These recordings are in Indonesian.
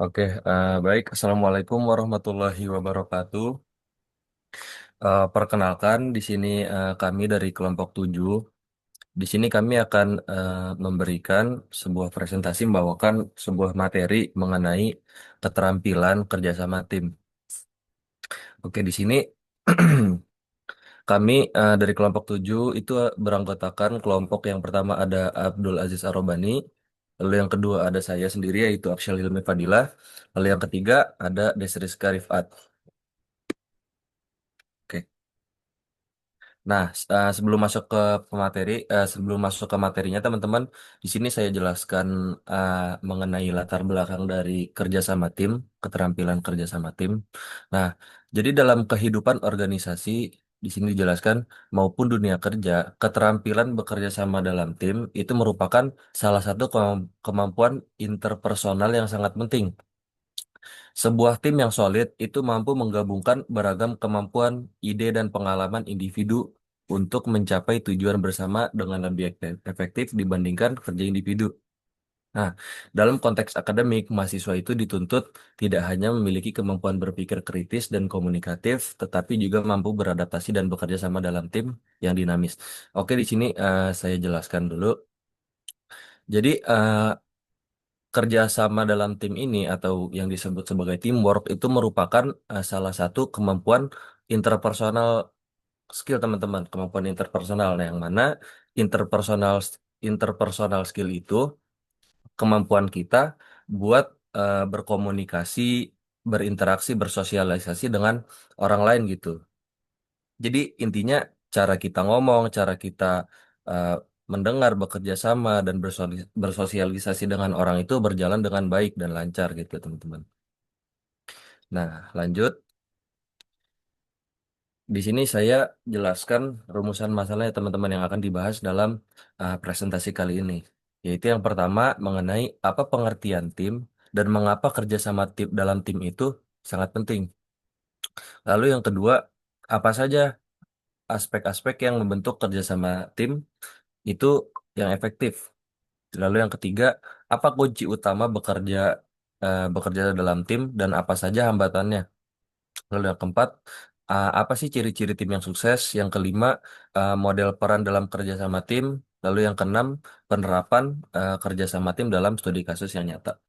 Oke, baik. Assalamualaikum warahmatullahi wabarakatuh. Perkenalkan, di sini kami dari kelompok 7. Di sini kami akan memberikan sebuah presentasi, membawakan sebuah materi mengenai keterampilan kerjasama tim. Oke, di sini kami dari kelompok 7 itu beranggotakan kelompok yang pertama ada Abdul Aziz Arobani, lalu yang kedua ada saya sendiri yaitu Aksyal Hilmi Fadilah, lalu yang ketiga ada Desriska Rifat. Oke. Nah, sebelum masuk ke materinya, teman-teman, di sini saya jelaskan uh, mengenai latar belakang dari kerjasama tim, keterampilan kerjasama tim. Nah, jadi dalam kehidupan organisasi, di sini dijelaskan maupun dunia kerja, keterampilan bekerja sama dalam tim itu merupakan salah satu kemampuan interpersonal yang sangat penting. Sebuah tim yang solid itu mampu menggabungkan beragam kemampuan, ide, dan pengalaman individu untuk mencapai tujuan bersama dengan lebih efektif dibandingkan kerja individu. Nah, dalam konteks akademik, mahasiswa itu dituntut tidak hanya memiliki kemampuan berpikir kritis dan komunikatif, tetapi juga mampu beradaptasi dan bekerja sama dalam tim yang dinamis. Oke, di sini saya jelaskan dulu. Jadi, kerjasama dalam tim ini atau yang disebut sebagai teamwork itu merupakan salah satu kemampuan interpersonal skill, teman-teman, kemampuan interpersonal. Nah, yang mana interpersonal interpersonal skill itu kemampuan kita buat berkomunikasi, berinteraksi, bersosialisasi dengan orang lain gitu. Jadi intinya cara kita ngomong, cara kita uh, mendengar, bekerja sama, dan bersosialisasi dengan orang itu berjalan dengan baik dan lancar gitu, teman-teman. Nah, lanjut. Di sini saya jelaskan rumusan masalahnya, teman-teman, yang akan dibahas dalam presentasi kali ini. Yaitu yang pertama mengenai apa pengertian tim dan mengapa kerjasama tim dalam tim itu sangat penting. Lalu yang kedua, apa saja aspek-aspek yang membentuk kerjasama tim itu yang efektif. Lalu yang ketiga, apa kunci utama bekerja dalam tim dan apa saja hambatannya? Lalu yang keempat, apa sih ciri-ciri tim yang sukses? Yang kelima, model peran dalam kerjasama tim. Lalu yang keenam, penerapan kerjasama tim dalam studi kasus yang nyata.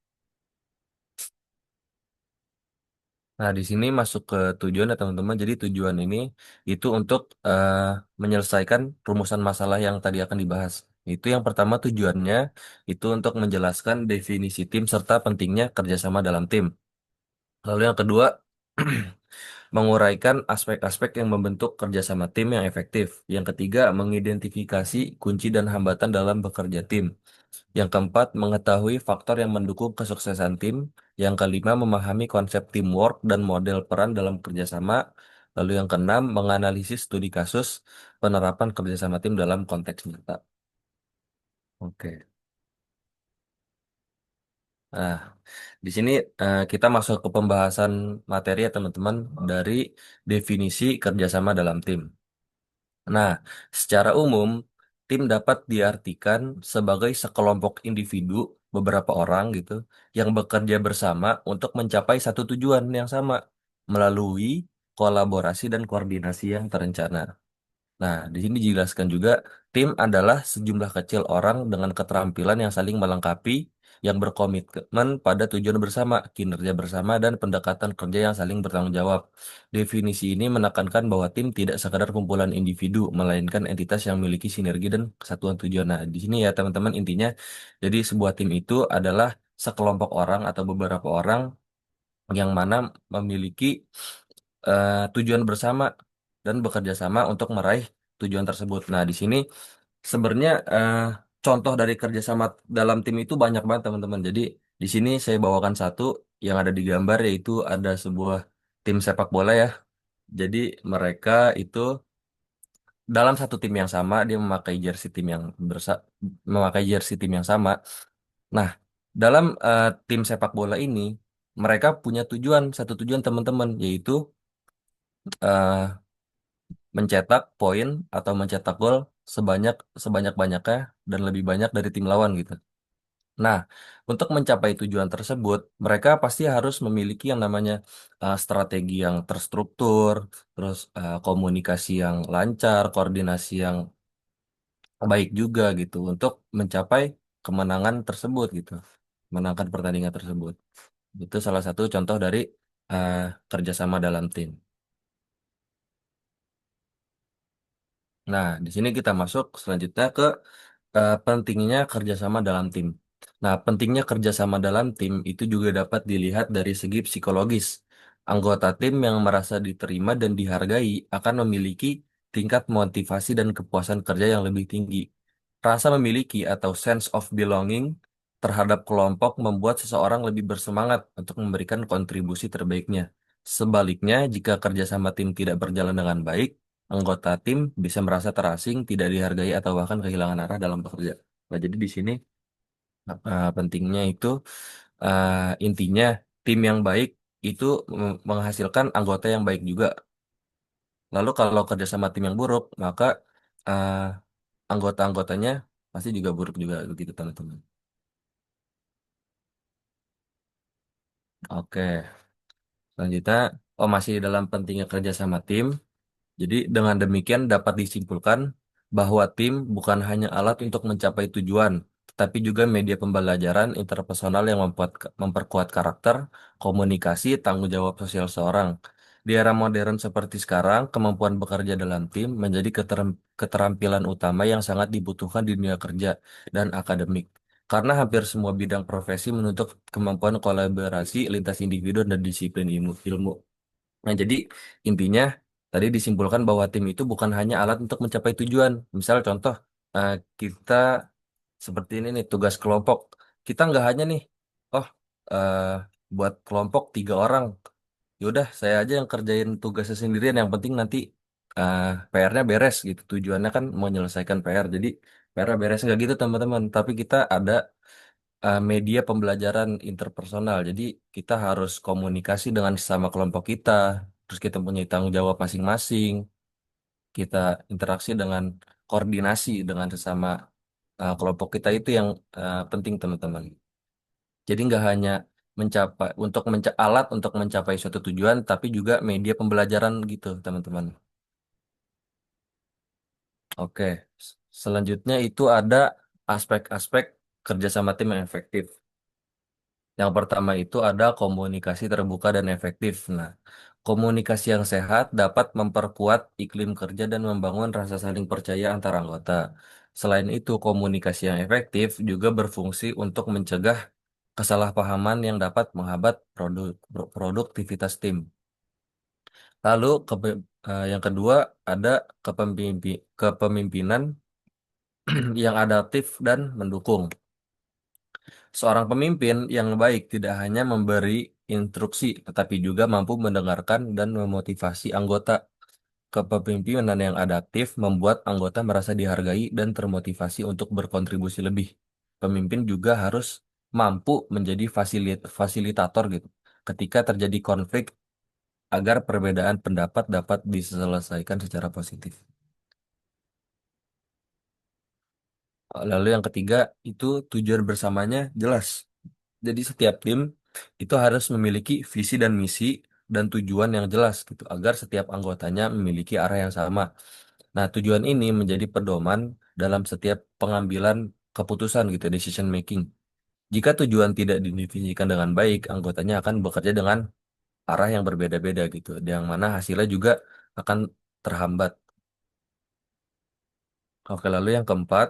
Nah, di sini masuk ke tujuan ya, teman-teman. Jadi tujuan ini itu untuk menyelesaikan rumusan masalah yang tadi akan dibahas. Itu yang pertama, tujuannya itu untuk menjelaskan definisi tim serta pentingnya kerjasama dalam tim. Lalu yang kedua, menguraikan aspek-aspek yang membentuk kerjasama tim yang efektif. Yang ketiga, mengidentifikasi kunci dan hambatan dalam bekerja tim. Yang keempat, mengetahui faktor yang mendukung kesuksesan tim. Yang kelima, memahami konsep teamwork dan model peran dalam kerjasama. Lalu yang keenam, menganalisis studi kasus penerapan kerjasama tim dalam konteks nyata. Oke. Nah, di sini kita masuk ke pembahasan materi ya, teman-teman, dari definisi kerjasama dalam tim. Nah, secara umum, tim dapat diartikan sebagai sekelompok individu, beberapa orang gitu, yang bekerja bersama untuk mencapai satu tujuan yang sama melalui kolaborasi dan koordinasi yang terencana. Nah, di sini dijelaskan juga, tim adalah sejumlah kecil orang dengan keterampilan yang saling melengkapi, yang berkomitmen pada tujuan bersama, kinerja bersama, dan pendekatan kerja yang saling bertanggung jawab. Definisi ini menekankan bahwa tim tidak sekadar kumpulan individu, melainkan entitas yang memiliki sinergi dan kesatuan tujuan. Nah, di sini ya, teman-teman, intinya, jadi sebuah tim itu adalah sekelompok orang atau beberapa orang yang mana memiliki tujuan bersama dan bekerja sama untuk meraih tujuan tersebut. Nah, di sini sebenarnya contoh dari kerjasama dalam tim itu banyak banget, teman-teman. Jadi di sini saya bawakan satu yang ada di gambar, yaitu ada sebuah tim sepak bola ya. Jadi mereka itu dalam satu tim yang sama, dia memakai jersey tim yang sama. Nah, dalam tim sepak bola ini mereka punya satu tujuan, teman-teman, yaitu eh, mencetak poin atau mencetak gol sebanyak sebanyak-banyaknya dan lebih banyak dari tim lawan gitu. Nah, untuk mencapai tujuan tersebut, mereka pasti harus memiliki yang namanya strategi yang terstruktur, terus komunikasi yang lancar, koordinasi yang baik juga gitu untuk mencapai kemenangan tersebut gitu, menangkan pertandingan tersebut. Itu salah satu contoh dari eh, kerjasama dalam tim. Nah, di sini kita masuk selanjutnya ke pentingnya kerjasama dalam tim. Nah, pentingnya kerjasama dalam tim itu juga dapat dilihat dari segi psikologis. Anggota tim yang merasa diterima dan dihargai akan memiliki tingkat motivasi dan kepuasan kerja yang lebih tinggi. Rasa memiliki atau sense of belonging terhadap kelompok membuat seseorang lebih bersemangat untuk memberikan kontribusi terbaiknya. Sebaliknya, jika kerjasama tim tidak berjalan dengan baik, anggota tim bisa merasa terasing, tidak dihargai, atau bahkan kehilangan arah dalam bekerja. Nah, jadi di sini pentingnya itu eh, intinya tim yang baik itu menghasilkan anggota yang baik juga. Lalu kalau kerjasama tim yang buruk, maka eh, anggota-anggotanya pasti juga buruk juga begitu teman-teman. Oke, selanjutnya, oh masih dalam pentingnya kerjasama tim. Jadi dengan demikian dapat disimpulkan bahwa tim bukan hanya alat untuk mencapai tujuan, tetapi juga media pembelajaran interpersonal yang memperkuat karakter, komunikasi, tanggung jawab sosial seorang. Di era modern seperti sekarang, kemampuan bekerja dalam tim menjadi keterampilan utama yang sangat dibutuhkan di dunia kerja dan akademik. Karena hampir semua bidang profesi menuntut kemampuan kolaborasi lintas individu dan disiplin ilmu. Nah, jadi intinya tadi disimpulkan bahwa tim itu bukan hanya alat untuk mencapai tujuan. Misal contoh, kita seperti ini nih, tugas kelompok. Kita nggak hanya nih, oh eh, buat kelompok 3 orang. Yaudah, saya aja yang kerjain tugasnya sendirian. Yang penting nanti eh, PR-nya beres gitu. Tujuannya kan mau menyelesaikan PR. Jadi PR-nya beres nggak gitu teman-teman. Tapi kita ada media pembelajaran interpersonal. Jadi kita harus komunikasi dengan sesama kelompok kita, terus kita punya tanggung jawab masing-masing, kita interaksi dengan koordinasi dengan sesama kelompok kita itu yang penting teman-teman. Jadi nggak hanya mencapai alat untuk mencapai suatu tujuan, tapi juga media pembelajaran gitu teman-teman. Oke, selanjutnya itu ada aspek-aspek kerjasama tim yang efektif. Yang pertama itu ada komunikasi terbuka dan efektif. Nah, komunikasi yang sehat dapat memperkuat iklim kerja dan membangun rasa saling percaya antar anggota. Selain itu, komunikasi yang efektif juga berfungsi untuk mencegah kesalahpahaman yang dapat menghambat produktivitas tim. Lalu, yang kedua ada kepemimpinan yang adaptif dan mendukung. Seorang pemimpin yang baik tidak hanya memberi instruksi, tetapi juga mampu mendengarkan dan memotivasi anggota. Kepemimpinan yang adaptif membuat anggota merasa dihargai dan termotivasi untuk berkontribusi lebih. Pemimpin juga harus mampu menjadi fasilitator gitu. Ketika terjadi konflik agar perbedaan pendapat dapat diselesaikan secara positif. Lalu yang ketiga itu tujuan bersamanya jelas. Jadi setiap tim itu harus memiliki visi dan misi dan tujuan yang jelas gitu agar setiap anggotanya memiliki arah yang sama. Nah, tujuan ini menjadi pedoman dalam setiap pengambilan keputusan gitu, decision making. Jika tujuan tidak didefinisikan dengan baik, anggotanya akan bekerja dengan arah yang berbeda-beda gitu, yang mana hasilnya juga akan terhambat. Oke, lalu yang keempat,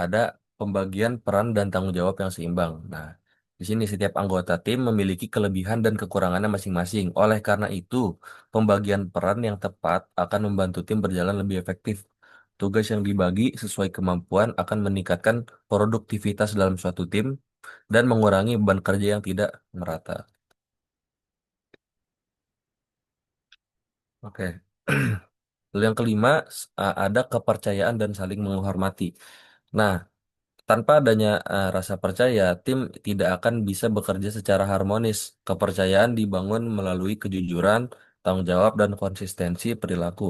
ada pembagian peran dan tanggung jawab yang seimbang. Nah, di sini setiap anggota tim memiliki kelebihan dan kekurangannya masing-masing. Oleh karena itu, pembagian peran yang tepat akan membantu tim berjalan lebih efektif. Tugas yang dibagi sesuai kemampuan akan meningkatkan produktivitas dalam suatu tim dan mengurangi beban kerja yang tidak merata. Oke. Lalu yang kelima, ada kepercayaan dan saling menghormati. Nah, tanpa adanya rasa percaya, tim tidak akan bisa bekerja secara harmonis. Kepercayaan dibangun melalui kejujuran, tanggung jawab, dan konsistensi perilaku.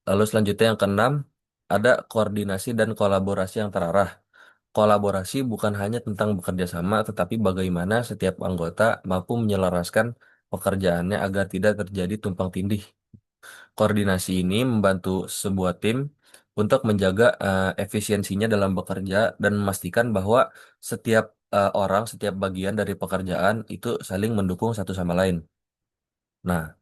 Lalu selanjutnya yang keenam, ada koordinasi dan kolaborasi yang terarah. Kolaborasi bukan hanya tentang bekerja sama, tetapi bagaimana setiap anggota mampu menyelaraskan pekerjaannya agar tidak terjadi tumpang tindih. Koordinasi ini membantu sebuah tim untuk menjaga efisiensinya dalam bekerja dan memastikan bahwa setiap orang, setiap bagian dari pekerjaan itu saling mendukung satu sama lain. Nah,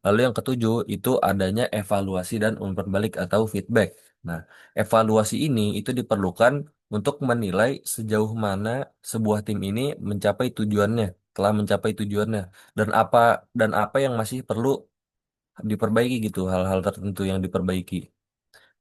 lalu yang ketujuh itu adanya evaluasi dan umpan balik atau feedback. Nah, evaluasi ini itu diperlukan untuk menilai sejauh mana sebuah tim ini mencapai tujuannya, telah mencapai tujuannya, dan apa yang masih perlu diperbaiki gitu, hal-hal tertentu yang diperbaiki.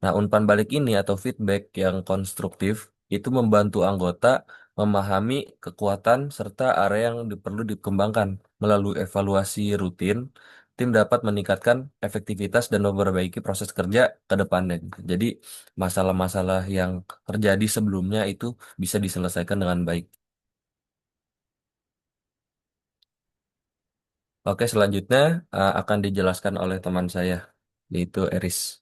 Nah, umpan balik ini atau feedback yang konstruktif itu membantu anggota memahami kekuatan serta area yang perlu dikembangkan. Melalui evaluasi rutin, tim dapat meningkatkan efektivitas dan memperbaiki proses kerja ke depannya, gitu. Jadi, masalah-masalah yang terjadi sebelumnya itu bisa diselesaikan dengan baik. Oke, selanjutnya akan dijelaskan oleh teman saya, yaitu Eris.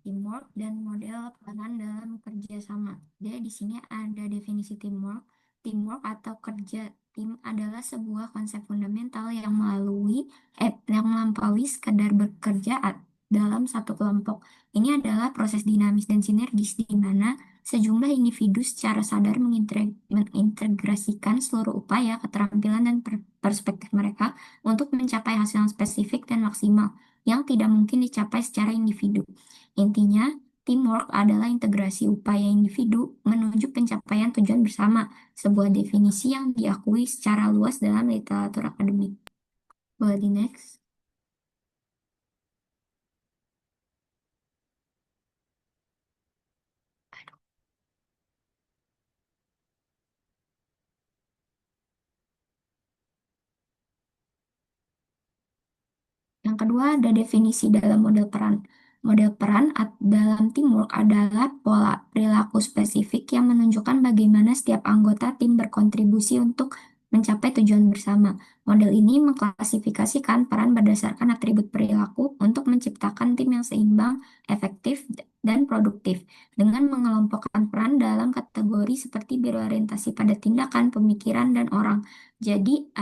Teamwork dan model peran dalam kerja sama. Jadi di sini ada definisi teamwork. Teamwork atau kerja tim adalah sebuah konsep fundamental yang melampaui sekadar dalam satu kelompok. Ini adalah proses dinamis dan sinergis di mana sejumlah individu secara sadar mengintegrasikan seluruh upaya, keterampilan, dan perspektif mereka untuk mencapai hasil yang spesifik dan maksimal yang tidak mungkin dicapai secara individu. Intinya, teamwork adalah integrasi upaya individu menuju pencapaian tujuan bersama, sebuah definisi yang diakui secara luas dalam literatur akademik. Boleh di next. Yang kedua ada definisi dalam model peran. Model peran dalam teamwork adalah pola perilaku spesifik yang menunjukkan bagaimana setiap anggota tim berkontribusi untuk mencapai tujuan bersama. Model ini mengklasifikasikan peran berdasarkan atribut perilaku untuk menciptakan tim yang seimbang, efektif, dan produktif, dengan mengelompokkan peran dalam kategori seperti berorientasi pada tindakan, pemikiran, dan orang. Jadi,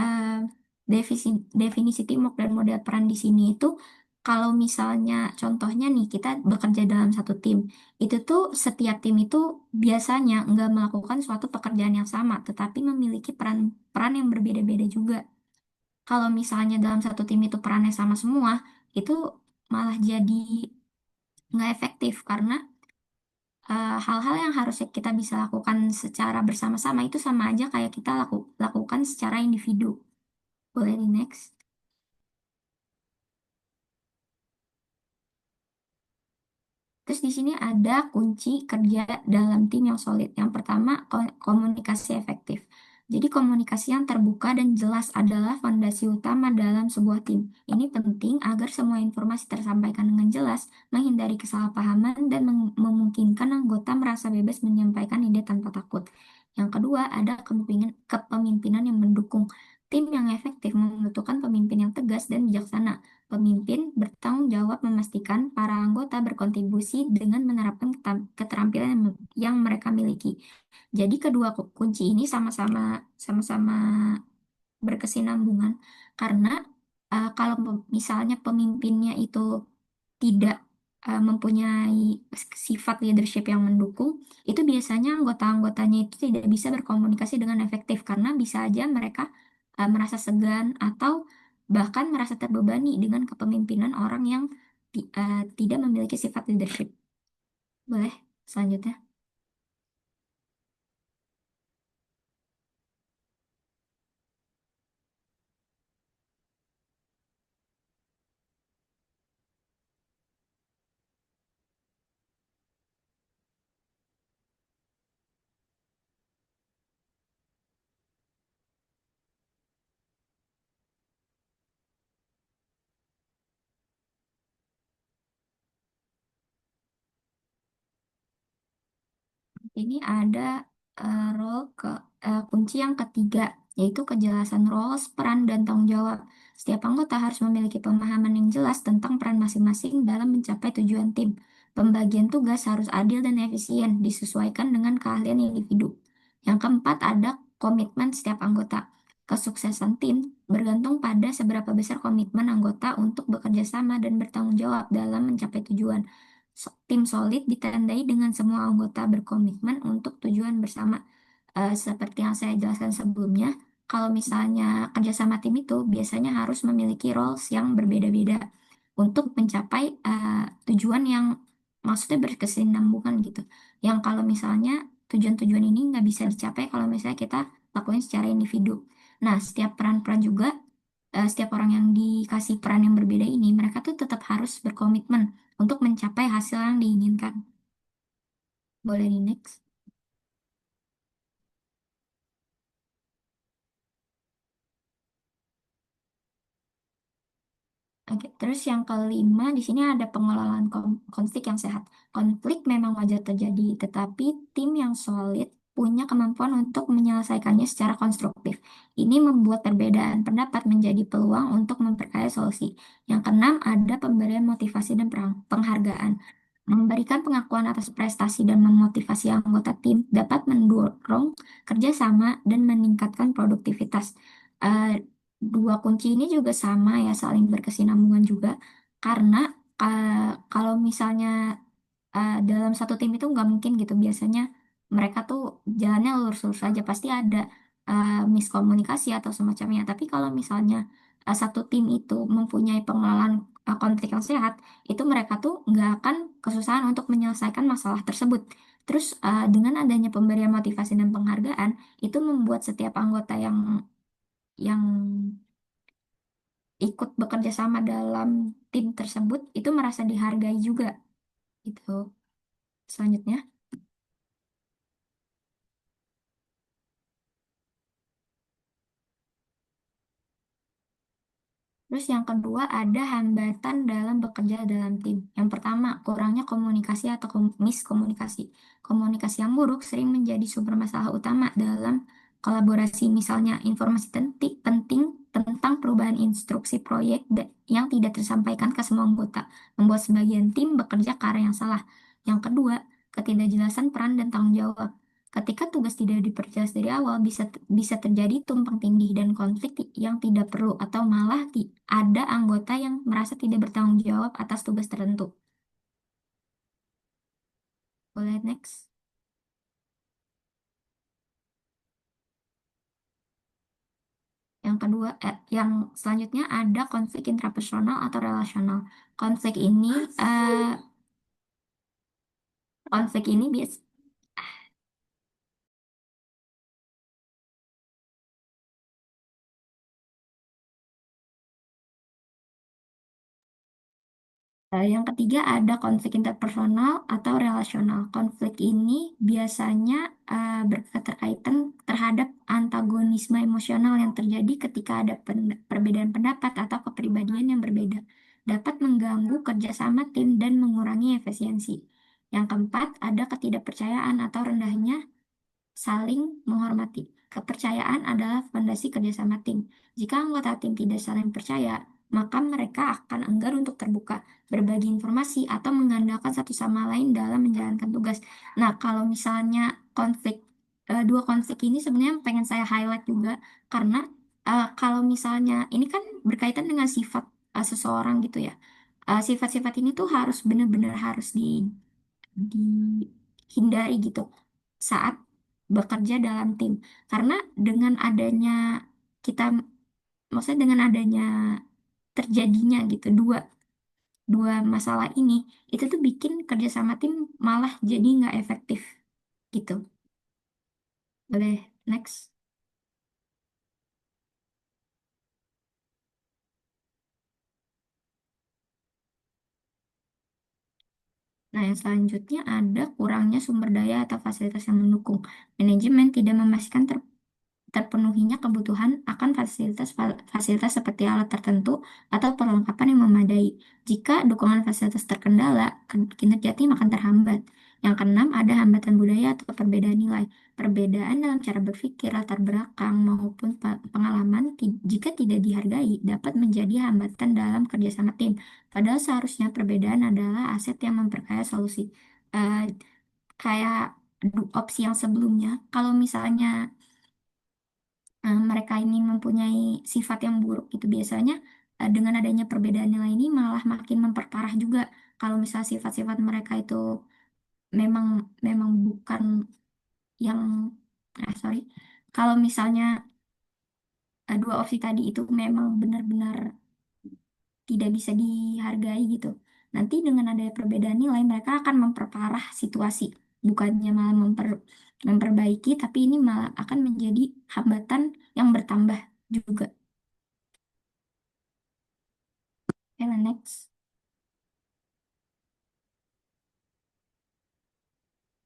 definisi teamwork dan model peran di sini itu kalau misalnya contohnya nih kita bekerja dalam satu tim, itu tuh setiap tim itu biasanya nggak melakukan suatu pekerjaan yang sama, tetapi memiliki peran-peran yang berbeda-beda juga. Kalau misalnya dalam satu tim itu perannya sama semua, itu malah jadi nggak efektif karena hal-hal yang harusnya kita bisa lakukan secara bersama-sama itu sama aja kayak kita lakukan secara individu. Boleh di next? Terus di sini ada kunci kerja dalam tim yang solid. Yang pertama, komunikasi efektif. Jadi komunikasi yang terbuka dan jelas adalah fondasi utama dalam sebuah tim. Ini penting agar semua informasi tersampaikan dengan jelas, menghindari kesalahpahaman, dan memungkinkan anggota merasa bebas menyampaikan ide tanpa takut. Yang kedua, ada kepemimpinan yang mendukung. Tim yang efektif membutuhkan pemimpin yang tegas dan bijaksana. Pemimpin bertanggung jawab memastikan para anggota berkontribusi dengan menerapkan keterampilan yang mereka miliki. Jadi kedua kunci ini sama-sama berkesinambungan karena kalau misalnya pemimpinnya itu tidak mempunyai sifat leadership yang mendukung, itu biasanya anggota-anggotanya itu tidak bisa berkomunikasi dengan efektif karena bisa aja mereka merasa segan atau bahkan merasa terbebani dengan kepemimpinan orang yang tidak memiliki sifat leadership. Boleh selanjutnya. Ini ada kunci yang ketiga, yaitu kejelasan roles, peran, dan tanggung jawab. Setiap anggota harus memiliki pemahaman yang jelas tentang peran masing-masing dalam mencapai tujuan tim. Pembagian tugas harus adil dan efisien, disesuaikan dengan keahlian individu. Yang keempat, ada komitmen setiap anggota. Kesuksesan tim bergantung pada seberapa besar komitmen anggota untuk bekerja sama dan bertanggung jawab dalam mencapai tujuan. Tim solid ditandai dengan semua anggota berkomitmen untuk tujuan bersama. Seperti yang saya jelaskan sebelumnya, kalau misalnya kerjasama tim itu biasanya harus memiliki roles yang berbeda-beda untuk mencapai tujuan yang maksudnya berkesinambungan gitu. Yang kalau misalnya tujuan-tujuan ini nggak bisa dicapai kalau misalnya kita lakuin secara individu. Nah, setiap peran-peran juga, setiap orang yang dikasih peran yang berbeda ini, mereka tuh tetap harus berkomitmen untuk mencapai hasil yang diinginkan. Boleh di next? Oke, terus yang kelima di sini ada pengelolaan konflik yang sehat. Konflik memang wajar terjadi, tetapi tim yang solid punya kemampuan untuk menyelesaikannya secara konstruktif. Ini membuat perbedaan pendapat menjadi peluang untuk memperkaya solusi. Yang keenam ada pemberian motivasi dan penghargaan. Memberikan pengakuan atas prestasi dan memotivasi anggota tim dapat mendorong kerjasama dan meningkatkan produktivitas. Eh, Dua kunci ini juga sama ya, saling berkesinambungan juga. Karena kalau misalnya dalam satu tim itu nggak mungkin gitu. Biasanya mereka tuh jalannya lurus-lurus aja, pasti ada miskomunikasi atau semacamnya. Tapi kalau misalnya satu tim itu mempunyai pengelolaan konflik yang sehat, itu mereka tuh nggak akan kesusahan untuk menyelesaikan masalah tersebut. Terus dengan adanya pemberian motivasi dan penghargaan, itu membuat setiap anggota yang ikut bekerja sama dalam tim tersebut itu merasa dihargai juga gitu. Selanjutnya, terus yang kedua ada hambatan dalam bekerja dalam tim. Yang pertama, kurangnya komunikasi atau miskomunikasi. Komunikasi yang buruk sering menjadi sumber masalah utama dalam kolaborasi. Misalnya, informasi penting tentang perubahan instruksi proyek yang tidak tersampaikan ke semua anggota, membuat sebagian tim bekerja ke arah yang salah. Yang kedua, ketidakjelasan peran dan tanggung jawab. Ketika tugas tidak diperjelas dari awal, bisa terjadi tumpang tindih dan konflik yang tidak perlu, atau malah ada anggota yang merasa tidak bertanggung jawab atas tugas tertentu. Boleh next? Yang kedua, yang selanjutnya ada konflik intrapersonal atau relasional. Konflik ini, eh, konflik ini bias, yang ketiga ada konflik interpersonal atau relasional. Konflik ini biasanya berketerkaitan terhadap antagonisme emosional yang terjadi ketika ada perbedaan pendapat atau kepribadian yang berbeda. Dapat mengganggu kerjasama tim dan mengurangi efisiensi. Yang keempat ada ketidakpercayaan atau rendahnya saling menghormati. Kepercayaan adalah fondasi kerjasama tim. Jika anggota tim tidak saling percaya, maka mereka akan enggan untuk terbuka, berbagi informasi, atau mengandalkan satu sama lain dalam menjalankan tugas. Nah, kalau misalnya konflik, dua konflik ini sebenarnya pengen saya highlight juga, karena kalau misalnya ini kan berkaitan dengan sifat seseorang gitu ya. Sifat-sifat ini tuh harus benar-benar harus dihindari gitu saat bekerja dalam tim. Karena dengan adanya kita, maksudnya dengan adanya terjadinya gitu dua dua masalah ini, itu tuh bikin kerja sama tim malah jadi nggak efektif gitu. Boleh next. Nah, yang selanjutnya ada kurangnya sumber daya atau fasilitas yang mendukung. Manajemen tidak memastikan terpenuhinya kebutuhan akan fasilitas seperti alat tertentu atau perlengkapan yang memadai. Jika dukungan fasilitas terkendala, kinerja tim akan terhambat. Yang keenam, ada hambatan budaya atau perbedaan nilai. Perbedaan dalam cara berpikir, latar belakang, maupun pengalaman jika tidak dihargai dapat menjadi hambatan dalam kerjasama tim. Padahal seharusnya perbedaan adalah aset yang memperkaya solusi. Eh, Kayak opsi yang sebelumnya, kalau misalnya mereka ini mempunyai sifat yang buruk itu biasanya dengan adanya perbedaan nilai ini malah makin memperparah juga. Kalau misal sifat-sifat mereka itu memang memang bukan yang sorry, kalau misalnya dua opsi tadi itu memang benar-benar tidak bisa dihargai gitu. Nanti dengan adanya perbedaan nilai mereka akan memperparah situasi, bukannya malah memperbaiki, tapi ini malah akan menjadi hambatan yang bertambah juga. Oke, next.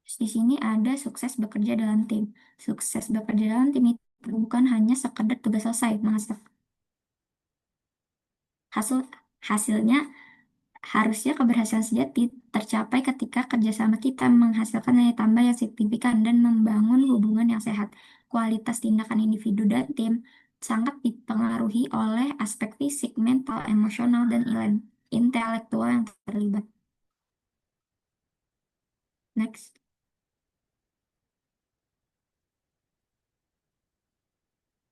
Terus di sini ada sukses bekerja dalam tim. Sukses bekerja dalam tim itu bukan hanya sekedar tugas selesai, hasil hasilnya harusnya keberhasilan sejati tercapai ketika kerjasama kita menghasilkan nilai tambah yang signifikan dan membangun hubungan yang sehat. Kualitas tindakan individu dan tim sangat dipengaruhi oleh aspek fisik, mental, emosional, dan intelektual yang terlibat. Next.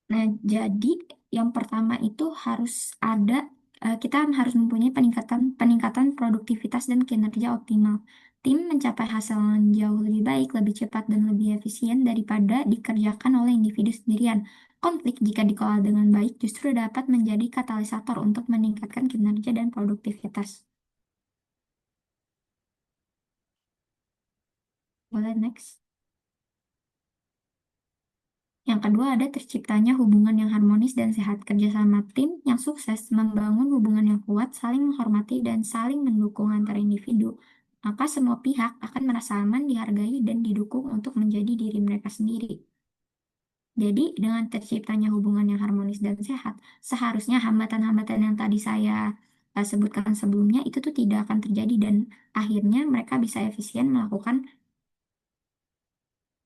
Nah, jadi yang pertama itu harus ada kita harus mempunyai peningkatan peningkatan produktivitas dan kinerja optimal. Tim mencapai hasil yang jauh lebih baik, lebih cepat dan lebih efisien daripada dikerjakan oleh individu sendirian. Konflik jika dikelola dengan baik justru dapat menjadi katalisator untuk meningkatkan kinerja dan produktivitas. Boleh next. Yang kedua ada terciptanya hubungan yang harmonis dan sehat. Kerjasama tim yang sukses membangun hubungan yang kuat, saling menghormati, dan saling mendukung antar individu. Maka semua pihak akan merasa aman, dihargai, dan didukung untuk menjadi diri mereka sendiri. Jadi, dengan terciptanya hubungan yang harmonis dan sehat, seharusnya hambatan-hambatan yang tadi saya sebutkan sebelumnya itu tuh tidak akan terjadi dan akhirnya mereka bisa efisien melakukan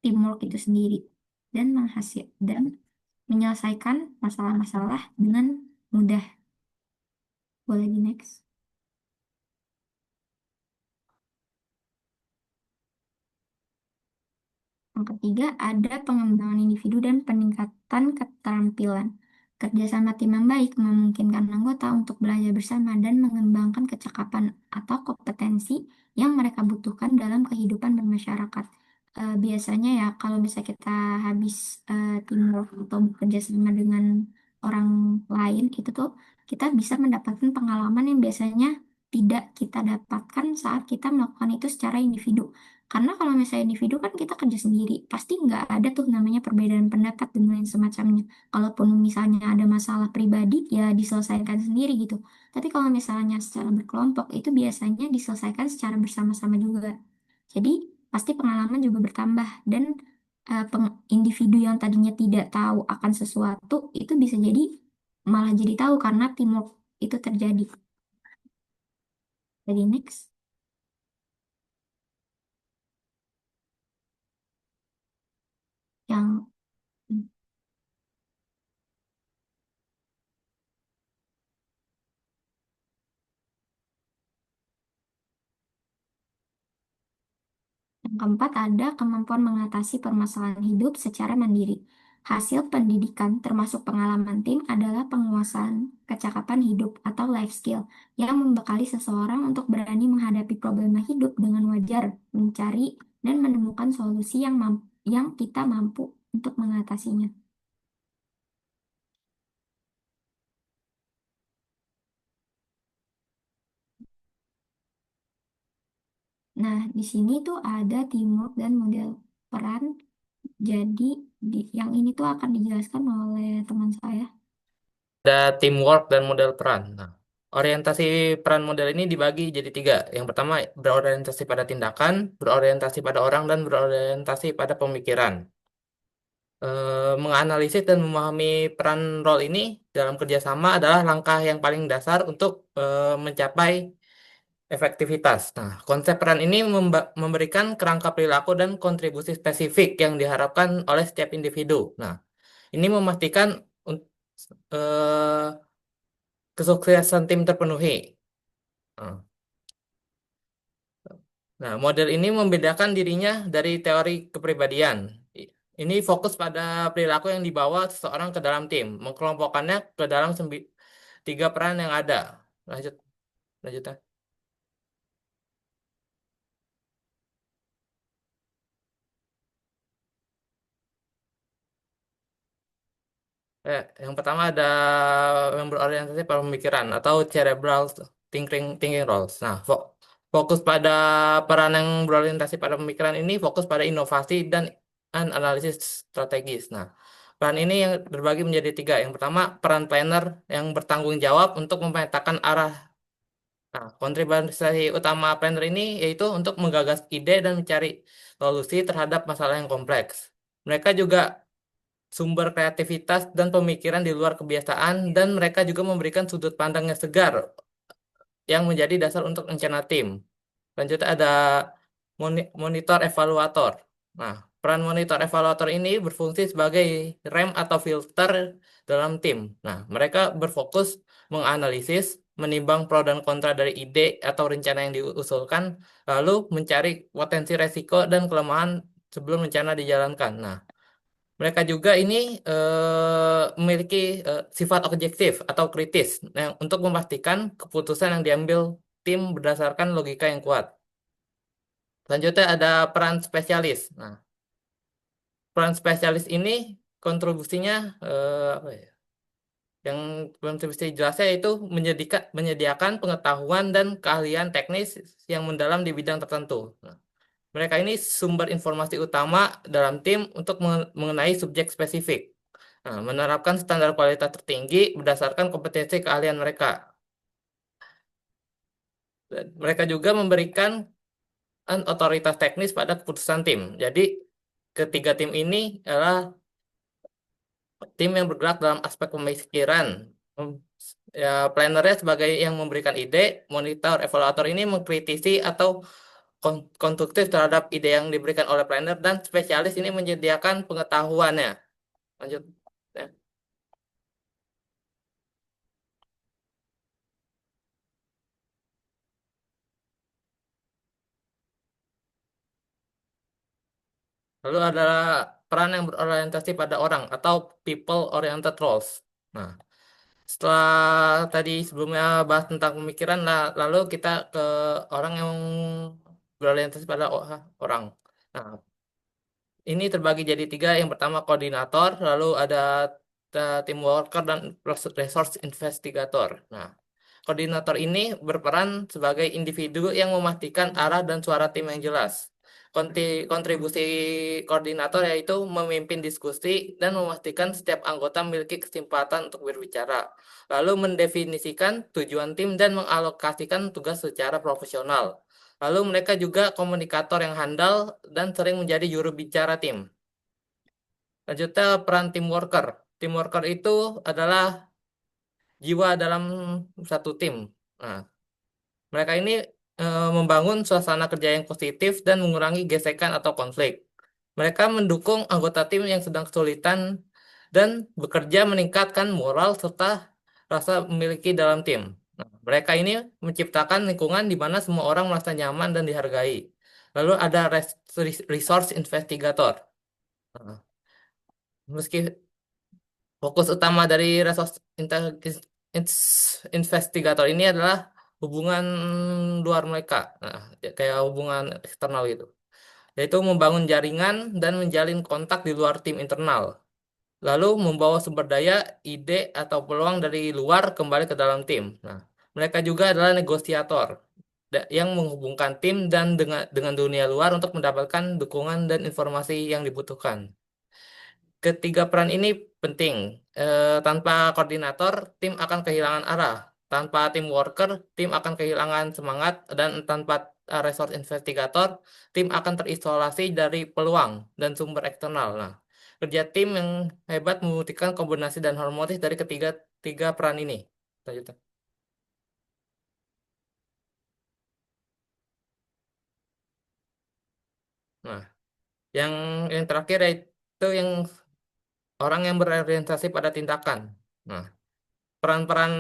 teamwork itu sendiri dan menyelesaikan masalah-masalah dengan mudah. Boleh di next. Yang ketiga, ada pengembangan individu dan peningkatan keterampilan. Kerjasama tim yang baik memungkinkan anggota untuk belajar bersama dan mengembangkan kecakapan atau kompetensi yang mereka butuhkan dalam kehidupan bermasyarakat. Biasanya ya, kalau misalnya kita habis teamwork atau bekerja sama dengan orang lain, itu tuh kita bisa mendapatkan pengalaman yang biasanya tidak kita dapatkan saat kita melakukan itu secara individu. Karena kalau misalnya individu kan kita kerja sendiri, pasti nggak ada tuh namanya perbedaan pendapat dan lain semacamnya. Kalaupun misalnya ada masalah pribadi, ya diselesaikan sendiri gitu. Tapi kalau misalnya secara berkelompok, itu biasanya diselesaikan secara bersama-sama juga. Jadi pasti pengalaman juga bertambah dan individu yang tadinya tidak tahu akan sesuatu, itu bisa jadi malah jadi tahu karena teamwork itu terjadi. Jadi next. Yang Yang keempat ada kemampuan mengatasi permasalahan hidup secara mandiri. Hasil pendidikan termasuk pengalaman tim adalah penguasaan kecakapan hidup atau life skill yang membekali seseorang untuk berani menghadapi problema hidup dengan wajar, mencari dan menemukan solusi yang kita mampu untuk mengatasinya. Nah, di sini tuh ada teamwork dan model peran. Jadi, yang ini tuh akan dijelaskan oleh teman saya. Ada teamwork dan model peran. Nah, orientasi peran model ini dibagi jadi tiga. Yang pertama berorientasi pada tindakan, berorientasi pada orang, dan berorientasi pada pemikiran. Menganalisis dan memahami peran role ini dalam kerjasama adalah langkah yang paling dasar untuk mencapai efektivitas. Nah, konsep peran ini memberikan kerangka perilaku dan kontribusi spesifik yang diharapkan oleh setiap individu. Nah, ini memastikan eh, kesuksesan tim terpenuhi. Nah, model ini membedakan dirinya dari teori kepribadian. Ini fokus pada perilaku yang dibawa seseorang ke dalam tim, mengkelompokkannya ke dalam tiga peran yang ada. Lanjut, lanjut. Yang pertama ada yang berorientasi pada pemikiran atau cerebral thinking roles. Nah, fokus pada peran yang berorientasi pada pemikiran ini fokus pada inovasi dan analisis strategis. Nah, peran ini yang terbagi menjadi tiga. Yang pertama, peran planner yang bertanggung jawab untuk memetakan arah. Nah, kontribusi utama planner ini yaitu untuk menggagas ide dan mencari solusi terhadap masalah yang kompleks. Mereka juga sumber kreativitas dan pemikiran di luar kebiasaan, dan mereka juga memberikan sudut pandang yang segar yang menjadi dasar untuk rencana tim. Lanjutnya ada monitor evaluator. Nah, peran monitor evaluator ini berfungsi sebagai rem atau filter dalam tim. Nah, mereka berfokus menganalisis, menimbang pro dan kontra dari ide atau rencana yang diusulkan, lalu mencari potensi resiko dan kelemahan sebelum rencana dijalankan. Nah, mereka juga ini memiliki sifat objektif atau kritis untuk memastikan keputusan yang diambil tim berdasarkan logika yang kuat. Selanjutnya ada peran spesialis. Nah, peran spesialis ini kontribusinya apa ya? Yang kontribusi jelasnya itu menyediakan pengetahuan dan keahlian teknis yang mendalam di bidang tertentu. Nah, mereka ini sumber informasi utama dalam tim untuk mengenai subjek spesifik. Nah, menerapkan standar kualitas tertinggi berdasarkan kompetensi keahlian mereka. Dan mereka juga memberikan otoritas teknis pada keputusan tim. Jadi, ketiga tim ini adalah tim yang bergerak dalam aspek pemikiran. Hmm, Ya, plannernya sebagai yang memberikan ide, monitor evaluator ini mengkritisi atau konstruktif terhadap ide yang diberikan oleh planner, dan spesialis ini menyediakan pengetahuannya. Lanjut. Ya. Lalu adalah peran yang berorientasi pada orang atau people oriented roles. Nah, setelah tadi sebelumnya bahas tentang pemikiran, lalu kita ke orang yang berorientasi pada orang. Nah, ini terbagi jadi tiga. Yang pertama koordinator, lalu ada team worker dan resource investigator. Nah, koordinator ini berperan sebagai individu yang memastikan arah dan suara tim yang jelas. Kontribusi koordinator yaitu memimpin diskusi dan memastikan setiap anggota memiliki kesempatan untuk berbicara, lalu mendefinisikan tujuan tim dan mengalokasikan tugas secara profesional. Lalu mereka juga komunikator yang handal dan sering menjadi juru bicara tim. Lanjutnya peran tim worker. Tim worker itu adalah jiwa dalam satu tim. Nah, mereka ini membangun suasana kerja yang positif dan mengurangi gesekan atau konflik. Mereka mendukung anggota tim yang sedang kesulitan dan bekerja meningkatkan moral serta rasa memiliki dalam tim. Nah, mereka ini menciptakan lingkungan di mana semua orang merasa nyaman dan dihargai. Lalu ada resource investigator. Nah, meski fokus utama dari resource investigator ini adalah hubungan luar mereka, nah, kayak hubungan eksternal gitu, yaitu membangun jaringan dan menjalin kontak di luar tim internal, lalu membawa sumber daya, ide, atau peluang dari luar kembali ke dalam tim. Nah, mereka juga adalah negosiator yang menghubungkan tim dan dengan dunia luar untuk mendapatkan dukungan dan informasi yang dibutuhkan. Ketiga peran ini penting. Tanpa koordinator, tim akan kehilangan arah. Tanpa tim worker, tim akan kehilangan semangat. Dan tanpa resource investigator, tim akan terisolasi dari peluang dan sumber eksternal. Nah, kerja tim yang hebat membuktikan kombinasi dan harmonis dari ketiga tiga peran ini. Lanjut. Yang yang terakhir yaitu yang orang yang berorientasi pada tindakan. Nah, peran-peran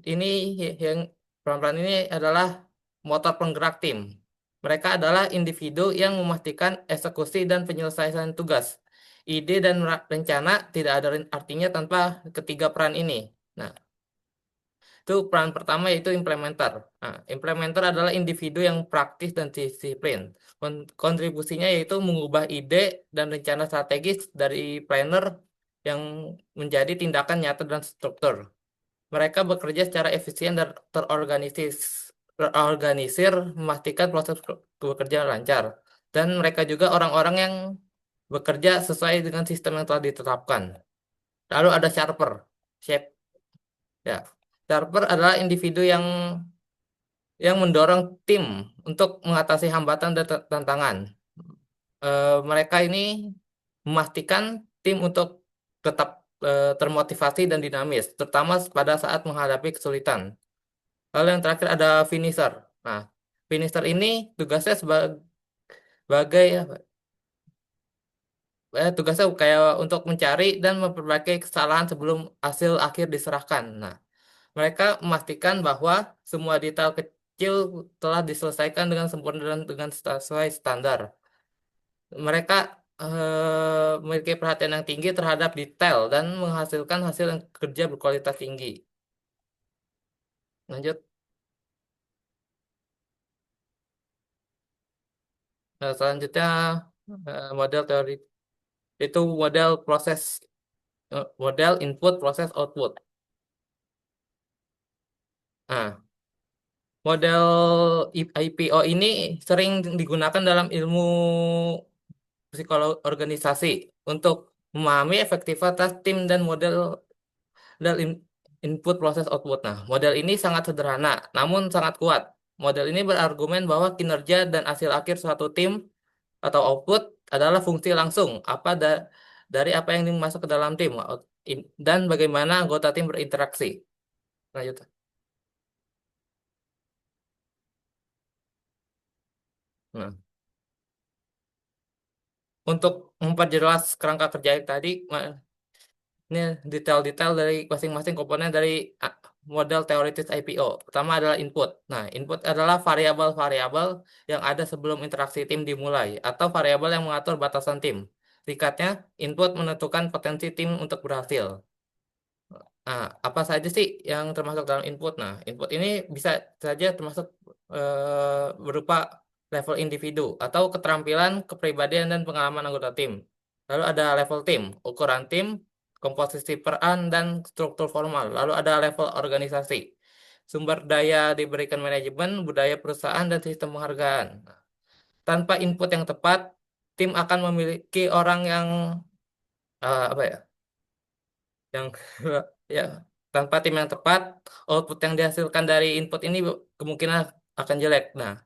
ini yang peran-peran ini adalah motor penggerak tim. Mereka adalah individu yang memastikan eksekusi dan penyelesaian tugas. Ide dan rencana tidak ada artinya tanpa ketiga peran ini. Nah, itu peran pertama yaitu implementer. Nah, implementer adalah individu yang praktis dan disiplin. Kontribusinya yaitu mengubah ide dan rencana strategis dari planner yang menjadi tindakan nyata dan struktur. Mereka bekerja secara efisien dan terorganisir, memastikan proses bekerja lancar. Dan mereka juga orang-orang yang bekerja sesuai dengan sistem yang telah ditetapkan. Lalu ada sharper. Shape, ya. Sharper adalah individu yang mendorong tim untuk mengatasi hambatan dan tantangan. Mereka ini memastikan tim untuk tetap termotivasi dan dinamis, terutama pada saat menghadapi kesulitan. Lalu yang terakhir ada finisher. Nah, finisher ini tugasnya sebagai tugasnya kayak untuk mencari dan memperbaiki kesalahan sebelum hasil akhir diserahkan. Nah, mereka memastikan bahwa semua detail kecil telah diselesaikan dengan sempurna dan dengan sesuai standar. Mereka memiliki perhatian yang tinggi terhadap detail dan menghasilkan hasil yang kerja berkualitas tinggi. Lanjut. Nah, selanjutnya model teori itu model input proses output. Nah, model IPO ini sering digunakan dalam ilmu psikologi organisasi untuk memahami efektivitas tim dan model input proses output. Nah, model ini sangat sederhana namun sangat kuat. Model ini berargumen bahwa kinerja dan hasil akhir suatu tim atau output adalah fungsi langsung dari apa yang dimasuk ke dalam tim dan bagaimana anggota tim berinteraksi. Lanjut. Nah, untuk memperjelas kerangka kerja tadi, ini detail-detail dari masing-masing komponen dari model teoritis IPO. Pertama adalah input. Nah, input adalah variabel-variabel yang ada sebelum interaksi tim dimulai, atau variabel yang mengatur batasan tim. Singkatnya, input menentukan potensi tim untuk berhasil. Nah, apa saja sih yang termasuk dalam input? Nah, input ini bisa saja termasuk berupa level individu atau keterampilan, kepribadian, dan pengalaman anggota tim. Lalu ada level tim, ukuran tim, komposisi peran, dan struktur formal. Lalu ada level organisasi, sumber daya diberikan manajemen, budaya perusahaan, dan sistem penghargaan. Nah, tanpa input yang tepat, tim akan memiliki orang yang apa ya? Yang ya tanpa tim yang tepat, output yang dihasilkan dari input ini kemungkinan akan jelek. Nah,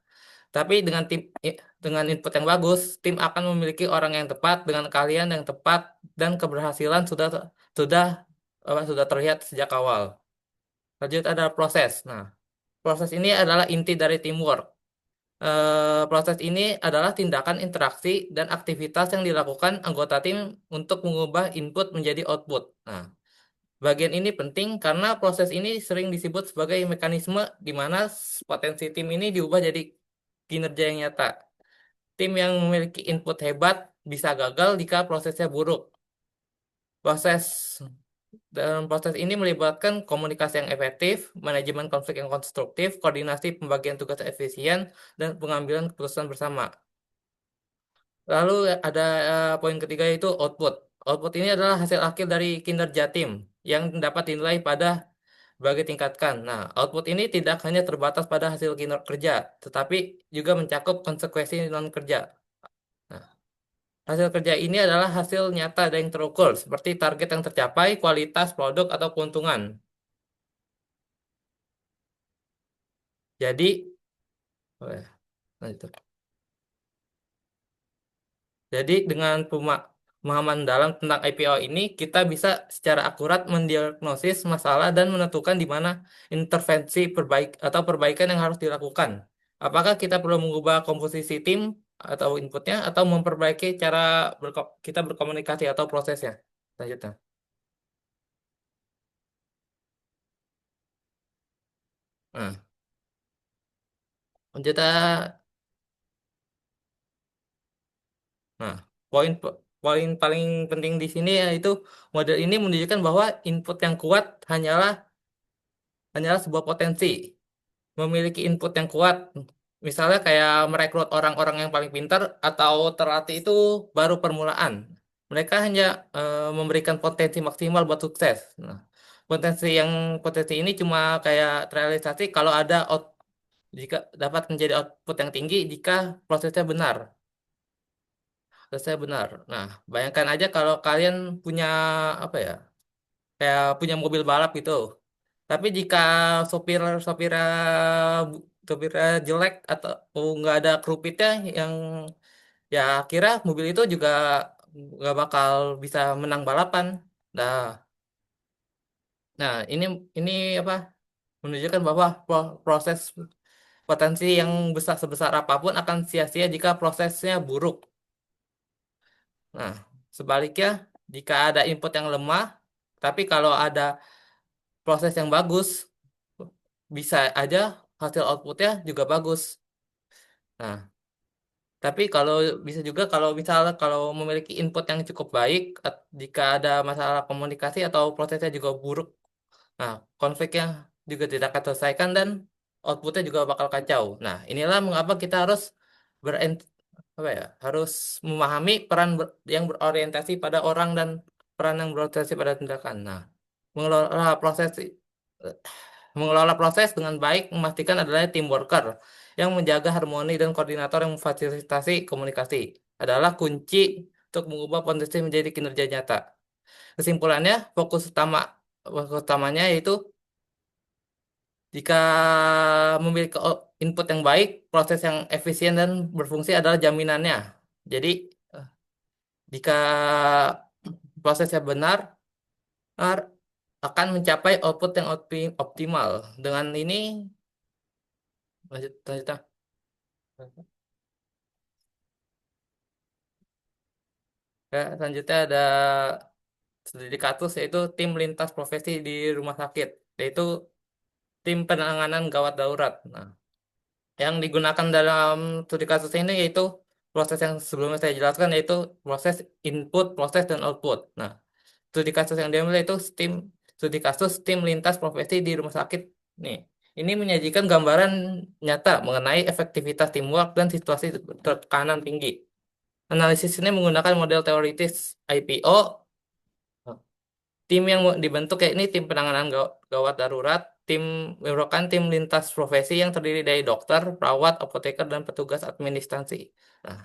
tapi dengan input yang bagus, tim akan memiliki orang yang tepat dengan keahlian yang tepat dan keberhasilan sudah sudah terlihat sejak awal. Lanjut ada proses. Nah, proses ini adalah inti dari teamwork. Proses ini adalah tindakan interaksi dan aktivitas yang dilakukan anggota tim untuk mengubah input menjadi output. Nah, bagian ini penting karena proses ini sering disebut sebagai mekanisme di mana potensi tim ini diubah jadi kinerja yang nyata. Tim yang memiliki input hebat bisa gagal jika prosesnya buruk. Proses dalam proses ini melibatkan komunikasi yang efektif, manajemen konflik yang konstruktif, koordinasi pembagian tugas efisien, dan pengambilan keputusan bersama. Lalu ada poin ketiga yaitu output. Output ini adalah hasil akhir dari kinerja tim yang dapat dinilai pada bagi tingkatkan. Nah, output ini tidak hanya terbatas pada hasil kinerja, tetapi juga mencakup konsekuensi non kerja. Nah, hasil kerja ini adalah hasil nyata dan yang terukur, seperti target yang tercapai, kualitas produk atau keuntungan. Jadi, oh ya, nah itu. Jadi dengan pemahaman dalam tentang IPO ini, kita bisa secara akurat mendiagnosis masalah dan menentukan di mana intervensi perbaikan yang harus dilakukan. Apakah kita perlu mengubah komposisi tim, atau inputnya atau memperbaiki cara kita berkomunikasi atau prosesnya. Selanjutnya. Nah, lanjutnya. Nah, poin poin paling penting di sini yaitu model ini menunjukkan bahwa input yang kuat hanyalah hanyalah sebuah potensi. Memiliki input yang kuat, misalnya kayak merekrut orang-orang yang paling pintar atau terlatih itu baru permulaan. Mereka hanya memberikan potensi maksimal buat sukses. Nah, potensi ini cuma kayak terrealisasi kalau ada jika dapat menjadi output yang tinggi jika prosesnya benar. Prosesnya benar. Nah, bayangkan aja kalau kalian punya apa ya? Kayak punya mobil balap gitu. Tapi jika sopir sopirnya sopirnya jelek atau nggak ada kru pitnya yang ya kira mobil itu juga nggak bakal bisa menang balapan. Nah, nah ini apa menunjukkan bahwa proses potensi yang besar sebesar apapun akan sia-sia jika prosesnya buruk. Nah, sebaliknya jika ada input yang lemah, tapi kalau ada proses yang bagus, bisa aja hasil outputnya juga bagus. Nah, tapi kalau bisa juga kalau misalnya kalau memiliki input yang cukup baik, jika ada masalah komunikasi atau prosesnya juga buruk, nah konfliknya juga tidak akan terselesaikan dan outputnya juga bakal kacau. Nah, inilah mengapa kita harus apa ya, harus memahami yang berorientasi pada orang dan peran yang berorientasi pada tindakan. Nah, mengelola proses mengelola proses dengan baik memastikan adanya tim worker yang menjaga harmoni dan koordinator yang memfasilitasi komunikasi adalah kunci untuk mengubah potensi menjadi kinerja nyata. Kesimpulannya, fokus utamanya yaitu jika memiliki input yang baik, proses yang efisien dan berfungsi adalah jaminannya. Jadi, eh, jika prosesnya benar, akan mencapai output yang optimal. Dengan ini, lanjut, lanjut. Ya, selanjutnya ada studi kasus yaitu tim lintas profesi di rumah sakit, yaitu tim penanganan gawat darurat. Nah, yang digunakan dalam studi kasus ini yaitu proses yang sebelumnya saya jelaskan yaitu proses input, proses dan output. Nah, studi kasus yang diambil itu studi kasus tim lintas profesi di rumah sakit. Nih, ini menyajikan gambaran nyata mengenai efektivitas teamwork dan situasi tekanan tinggi. Analisis ini menggunakan model teoritis IPO. Tim yang dibentuk kayak ini tim penanganan gawat darurat, merupakan tim lintas profesi yang terdiri dari dokter, perawat, apoteker, dan petugas administrasi. Nah,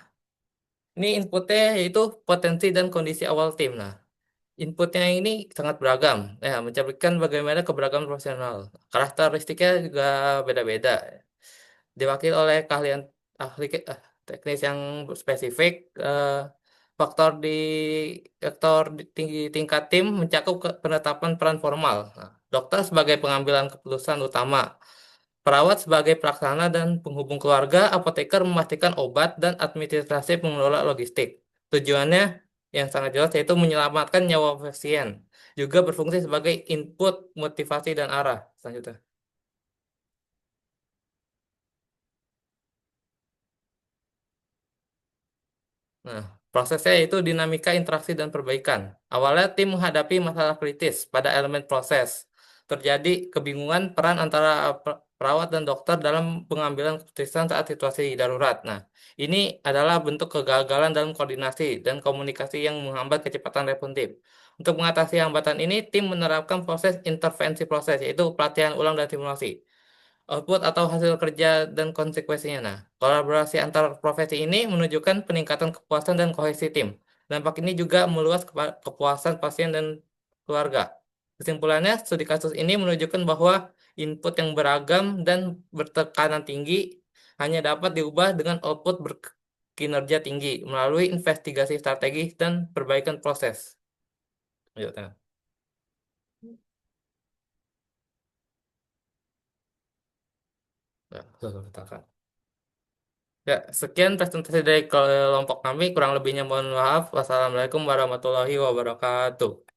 ini inputnya yaitu potensi dan kondisi awal tim. Nah, inputnya ini sangat beragam, ya, mencerminkan bagaimana keberagaman profesional. Karakteristiknya juga beda-beda. Diwakili oleh keahlian ahli teknis yang spesifik, faktor di tinggi tingkat tim mencakup penetapan peran formal. Nah, dokter sebagai pengambilan keputusan utama, perawat sebagai pelaksana dan penghubung keluarga, apoteker memastikan obat dan administrasi pengelola logistik. Tujuannya yang sangat jelas yaitu menyelamatkan nyawa pasien, juga berfungsi sebagai input, motivasi dan arah. Selanjutnya. Nah, prosesnya itu dinamika interaksi dan perbaikan. Awalnya tim menghadapi masalah kritis pada elemen proses. Terjadi kebingungan peran antara perawat dan dokter dalam pengambilan keputusan saat situasi darurat. Nah, ini adalah bentuk kegagalan dalam koordinasi dan komunikasi yang menghambat kecepatan respon tim. Untuk mengatasi hambatan ini, tim menerapkan proses intervensi proses, yaitu pelatihan ulang dan simulasi output atau hasil kerja dan konsekuensinya. Nah, kolaborasi antar profesi ini menunjukkan peningkatan kepuasan dan kohesi tim. Dampak ini juga meluas kepuasan pasien dan keluarga. Kesimpulannya, studi kasus ini menunjukkan bahwa input yang beragam dan bertekanan tinggi hanya dapat diubah dengan output berkinerja tinggi melalui investigasi strategis dan perbaikan proses. Yuk, Teh. Nah, katakan. Ya, sekian presentasi dari kelompok kami. Kurang lebihnya mohon maaf. Wassalamualaikum warahmatullahi wabarakatuh.